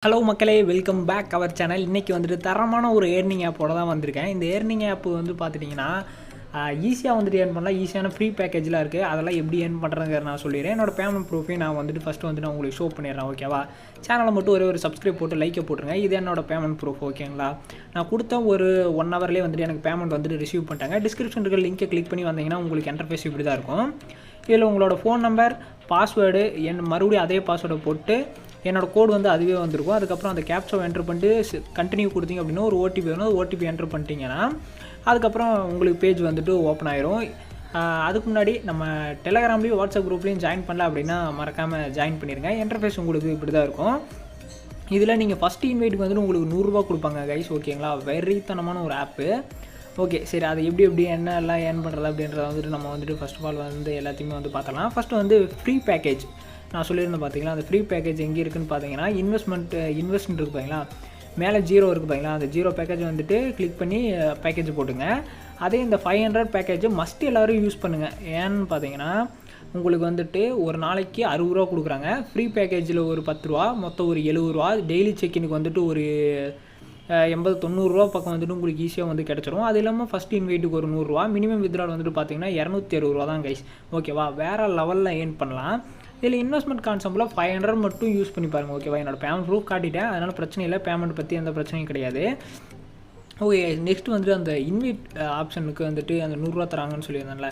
Hello மக்களே, welcome back our channel. இன்றைக்கி வந்துட்டு தரமான ஒரு ஏர்னிங் ஆப்போட தான் வந்திருக்கேன். இந்த ஏர்னிங் ஆப் வந்து பார்த்துட்டிங்கன்னா ஈஸியாக வந்துட்டு ஏர்ன் பண்ணலாம். ஈஸியான ஃப்ரீ பேக்கேஜ்லாம் இருக்குது. அதெல்லாம் எப்படி ஏர்ன் பண்ணுறதுங்கிற நான் சொல்லிடுறேன். என்னோட பேமெண்ட் ப்ரூஃபையும் நான் வந்துட்டு ஃபஸ்ட்டு வந்துட்டு நான் உங்களுக்கு ஷோ பண்ணிடுறேன். ஓகேவா? சேனலை மட்டும் ஒரு சப்ஸ்கிரைப் போட்டு லைக்கை போட்டுருங்க. இது என்னோட பேமெண்ட் ப்ரூஃப். ஓகேங்களா? நான் கொடுத்த ஒரு 1 ஹவர்லேயே வந்துட்டு எனக்கு பேமெண்ட் வந்துட்டு ரிசீவ் பண்ணிட்டாங்க. டிஸ்கிரிப்ஷன் இருக்கிற லிங்கை கிளிக் பண்ணி வந்தீங்கன்னா உங்களுக்கு இன்டர்ஃபேஸ் இப்படி தான் இருக்கும். இதில் உங்களோட ஃபோன் நம்பர், பாஸ்வேர்டு, மறுபடியும் அதே பாஸ்வேர்டை போட்டு என்னோடய கோடு வந்து அதுவே வந்திருக்கும். அதுக்கப்புறம் அந்த கேப்சாவை என்ட்ரு பண்ணிட்டு கண்டினியூ கொடுத்தீங்க அப்படின்னா ஒரு ஓடிபி வேணும். ஓடிபி என்ட்ரு பண்ணிட்டீங்கன்னா அதுக்கப்புறம் உங்களுக்கு பேஜ் வந்துட்டு ஓப்பன் ஆயிரும். அதுக்கு முன்னாடி நம்ம டெலகிராம்லேயும் வாட்ஸ்அப் குரூப்லேயும் ஜாயின் பண்ணல அப்படின்னா மறக்காமல் ஜாயின் பண்ணிடுங்க. இன்டர்ஃபேஸ் உங்களுக்கு இப்படி தான் இருக்கும். இதில் நீங்கள் ஃபஸ்ட்டு இன்வைட்டுக்கு வந்துட்டு உங்களுக்கு 100 ரூபா கொடுப்பாங்க கைஸ். ஓகேங்களா? வெறித்தனமான ஒரு ஆப்பு. ஓகே, சரி, அது எப்படி என்னெல்லாம் ஏர்ன் பண்ணுறது அப்படின்றத வந்துட்டு நம்ம வந்துட்டு ஃபஸ்ட் ஆஃப் ஆல் வந்து எல்லாத்தையுமே வந்து பார்த்தலாம். ஃபஸ்ட்டு வந்து ஃப்ரீ பேக்கேஜ் நான் சொல்லியிருந்தேன் பார்த்தீங்களா? அந்த ஃப்ரீ பேக்கேஜ் எங்கே இருக்குதுன்னு பார்த்தீங்கன்னா இன்வெஸ்ட்மெண்ட் இருக்குது பார்த்தீங்களா? மேலே 0 இருக்குது பார்த்தீங்களா? அந்த 0 பேக்கேஜ் வந்துட்டு கிளிக் பண்ணி பேக்கேஜ் போட்டுங்க. அதே இந்த 500 பேக்கேஜ் மஸ்ட் எல்லோரும் யூஸ் பண்ணுங்கள். ஏன்னு பார்த்தீங்கன்னா உங்களுக்கு வந்துட்டு ஒரு நாளைக்கு 60 ரூபா கொடுக்குறாங்க. ஃப்ரீ பேக்கேஜில் ஒரு 10 ரூபா, மொத்தம் ஒரு 70 ரூபா. டெய்லி செக்கினுக்கு வந்துட்டு ஒரு 80-90 ரூபா பக்கம் வந்துட்டு உங்களுக்கு ஈஸியாக வந்து கிடச்சிரும். அது இல்லாமல் ஃபஸ்ட் இன்வைட்டுக்கு ஒரு 100 ரூபா. மினிமம் வித்ட்ரால் வந்துட்டு பார்த்தீங்கன்னா 260 ரூபா தான் கைஸ். ஓகேவா? வேறு லெவலில் ஏர்ன் பண்ணலாம். இதில் இன்வெஸ்ட்மெண்ட் கான்செப்டில் 500 மட்டும் யூஸ் பண்ணி பாருங்கள். ஓகேவா? என்னோட பேமெண்ட் ப்ரூஃப் காட்டிட்டேன், அதனால் பிரச்சனை இல்லை. பேமெண்ட் பற்றி எந்த பிரச்சனையும் கிடையாது. ஓகே, நெக்ஸ்ட் வந்துட்டு அந்த இன்வைட் ஆப்ஷனுக்கு வந்துட்டு அந்த 100 ரூபா தராங்கன்னு சொல்லியிருந்தேன்ல,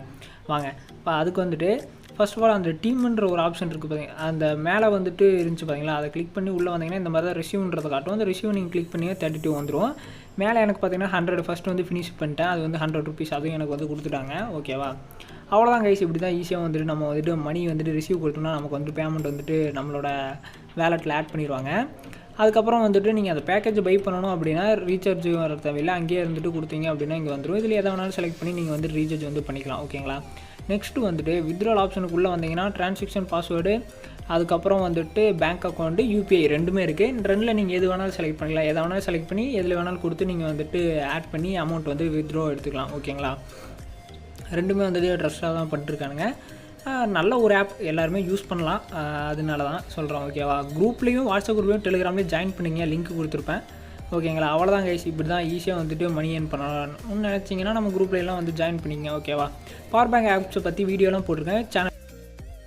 வாங்க இப்போ அதுக்கு வந்துட்டு ஃபர்ஸ்ட் ஆஃப் ஆல் அந்த டீம்ன்ற ஒரு ஆப்ஷன் இருக்குது பார்த்தீங்க, அந்த மேலே வந்துட்டு இருந்துச்சு பார்த்தீங்களா? அதை கிளிக் பண்ணி உள்ளே வந்தீங்கன்னா இந்த மாதிரி தான் ரிசீவ்ன்றதை காட்டும். அந்த ரிசீவ் நீங்கள் கிளிக் பண்ணி 32 வந்துடும். மேலே எனக்கு பார்த்தீங்கன்னா 100 ஃபஸ்ட்டு வந்து ஃபினிஷ் பண்ணிட்டேன். அது வந்து 100 ருபீஸ் அதுவும் எனக்கு வந்து கொடுத்துட்டாங்க. ஓகேவா? அவ்வளோதான் கைஸ். இப்படி தான் ஈஸியாக வந்துட்டு நம்ம வந்துட்டு மணி வந்துட்டு ரிசீவ் கொடுத்தோம்னா நமக்கு வந்துட்டு பேமெண்ட் வந்துட்டு நம்மளோட வேலெட்டில் ஆட் பண்ணிடுவாங்க. அதுக்கப்புறம் வந்துட்டு நீங்கள் அந்த பேக்கேஜ் பை பண்ணணும் அப்படின்னா ரீசார்ஜ் வர தேவையில்லை, அங்கேயே இருந்துட்டு கொடுத்தீங்க அப்படின்னா இங்கே வந்துடும். இதில் எதை வேணாலும் செலக்ட் பண்ணி நீங்கள் வந்து ரீசார்ஜ் வந்து பண்ணிக்கலாம். ஓகேங்களா? நெக்ஸ்ட்டு வந்துட்டு வித்ட்ரால் ஆப்ஷனுக்குள்ளே வந்தீங்கன்னா ட்ரான்சாக்ஷன் பாஸ்வேர்டு, அதுக்கப்புறம் வந்துட்டு பேங்க் அக்கௌண்ட்டு, யூபிஐ ரெண்டுமே இருக்குது. ரெண்டில் நீங்கள் எது வேணாலும் செலக்ட் பண்ணிக்கலாம். எதை வேணாலும் செலக்ட் பண்ணி எதில் வேணாலும் கொடுத்து நீங்கள் வந்துட்டு ஆட் பண்ணி அமௌண்ட் வந்து வித்ட்ரா எடுத்துக்கலாம். ஓகேங்களா? ரெண்டுமே வந்துட்டு ட்ரஸ்ட்டாக தான் பண்ணிட்டுருக்கானுங்க. நல்ல ஒரு ஆப், எல்லாருமே யூஸ் பண்ணலாம். அதனால தான் சொல்கிறோம். ஓகேவா? குரூப்லேயும் வாட்ஸ்அப் குரூப்லேயும் டெலிகிராம்லேயும் ஜாயின் பண்ணிங்க, லிங்க் கொடுத்துருப்பேன். ஓகேங்களா? அவ்வளோதான் கைஸ். இப்படி தான் ஈஸியாக வந்துட்டு மணி ஏர்ன் பண்ணலாம்னு நினச்சிங்கன்னா நம்ம குரூப்லாம் வந்து ஜாயின் பண்ணிங்க. ஓகேவா? பவர் பேங்க் ஆப்ஸை பற்றி வீடியோலாம் போட்டிருக்கேன். சேனல்